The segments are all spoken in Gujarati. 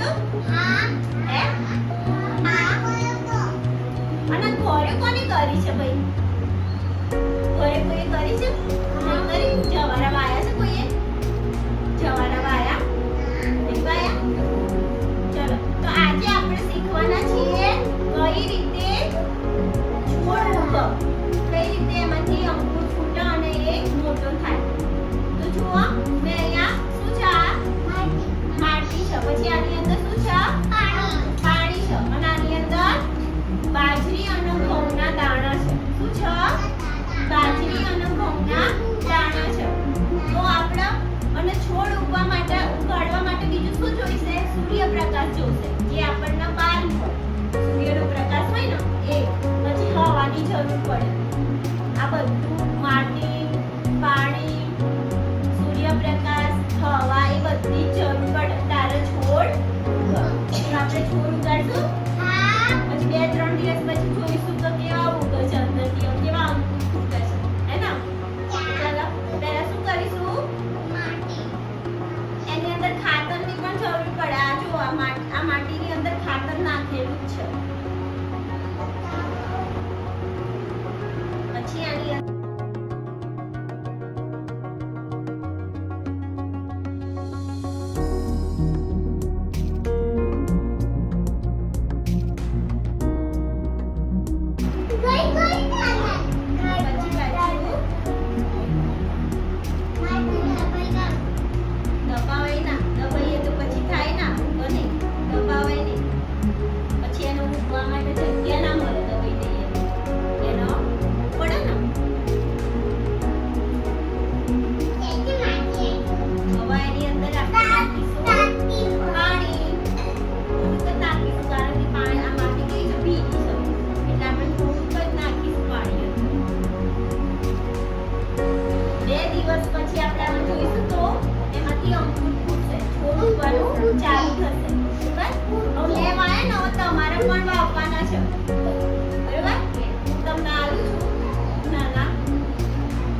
તું? હે? અને ઘરે કોની કરી છે ભાઈ? ઘરે કોઈએ કરી છે? નહીં કરી? જવારા વાયા છે કોઈએ? જવારા વાયા? નહીં વાયા? ચલો તો આજે આપણે શીખવાના છીએ કઈ રીતે છોડ ઉગો, કઈ રીતે એમાંથી અંકુર ફૂટે અને એ મોટો થાય. તો જુઓ મેં અહીંયા શું છે? આ માટી છે. પછી આની અંદર શું છે? પાણી છે. અને આની અંદર બાજરી અને ઘઉંના દાણા છે. શું છે? બાજરી અને ઘઉંના દાણા છે. તો આપણે અને છોડ ઉગવા માટે ઉગાડવા માટે બીજું શું જોઈશે? સૂર્યપ્રકાશ જોઈશે, જે આપણને બહાર હોય. સૂર્યનો પ્રકાશ હોય ને એ. પછી હવાની જરૂર પડે. આ બધું માટી, પાણી, સૂર્યપ્રકાશ, હવા એ બધી જરૂર પડે તારે છોડ ઉગે. આપણે છોડ ઉગાડશું. પછી 2-3 દિવસ પછી જોઈશું તો કેવા ઉગે છે, અંદરથી કેવા અંકુર ફૂટે છે, હે ને? ચાલો પહેલા શું કરીશું? એની અંદર ખાતરની પણ જરૂર પડે. આ જો આ માટીની અંદર ખાતર નાખેલું જ છે. પછી આની અંદર દબાવાય ના. દબાઈએ તો પછી થાય ના, બને. દબાવાય નહીં. પછી એનો મૂકવા માટે જગ્યા ના મળે. દબાઈ દઈએ એનો પડે ને. હવે એની અંદર આપણે નાખીશું પાણી. થોડુંક જ નાખીશું કારણ કે પાણી આ માટી કેવી છે? ભીની છે. એટલે આપણે થોડુંક જ નાખીશું પાણી. 2 દિવસ પછી આપણે આમાં જોઈશું તો એમાંથી અંકુર ફૂટશે. છોડ ઉગવાનું ચાલુ થશે. બરાબર? હવે લેવાયા ને હવે તમારે પણ વાવવાના છે. બરાબર? હું તમને આલું છું નાના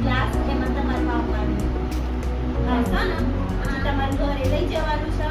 ગ્લાસ, એમાં તમારે વાવવાનું. વાવશો ને પછી તમારે ઘરે લઈ જવાનું છે.